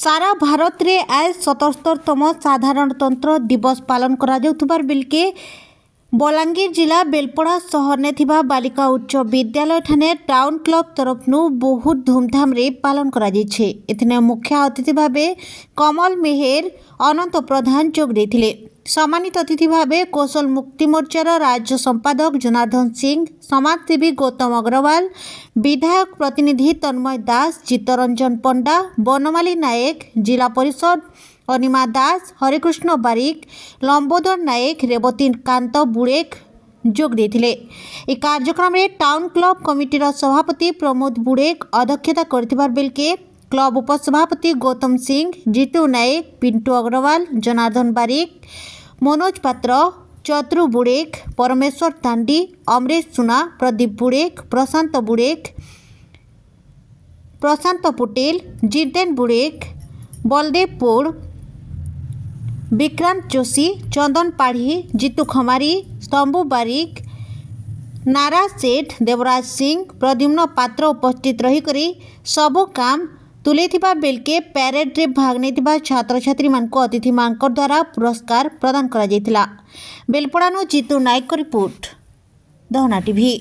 सारा भारत रे आज 77तम साधारणतंत्र दिवस पालन करा जाउथबार बिलके बलांगीर जिला बेलपड़ा सहर ने थिबा बालिका उच्च विद्यालय ठाने टाउन क्लब तरफ बहुत धूमधाम रे पालन करा जाइछे। एथने मुख्य अतिथि भाबे कमल मेहेर अनंत प्रधान जोग देथिले। सम्मानित अतिथि भाबे कौशल मुक्ति मोर्चार राज्य संपादक जनार्दन सिंह, समाजसेवी गौतम अग्रवाल, विधायक प्रतिनिधि तन्मय दास, चित्तरंजन पंडा, बनमाली नायक, जिला परिषद अनिमा दास, हरिकृष्ण बारिक, लंबोदर नायक, रेवती कांत बुड़ेक जोग देथिले। ए कार्यक्रम में टाउन क्लब कमिटीर सभापति प्रमोद बुड़ेक अध्यक्षता करथिबार बेलके क्लब उपसभापति गौतम सिंह, जीतू नायक, पिंटू अग्रवाल, जनार्दन बारिक, मनोज पात्र, चतुरु बुड़ेक, परमेश्वर तांडी, अमरेश सुना, प्रदीप बुड़ेक, प्रशांत पटेल, जितेन बुड़ेक, बलदेव पोड़, विक्रांत जोशी, चंदन पाढ़ी, जीतू खमारी, स्तंभु बारिक, नाराज सेठ, देवराज सिंह, प्रद्युम्न पात्र उपस्थित रही करी सबो काम तुलेथिबा बेलके पैरेड रे भाग नेथिबा छात्र छात्री मानको अतिथि मानकर द्वारा पुरस्कार प्रदान करा जायतिला। बेलपड़ानु जीतू नायक रिपोर्ट, दहना टीवी।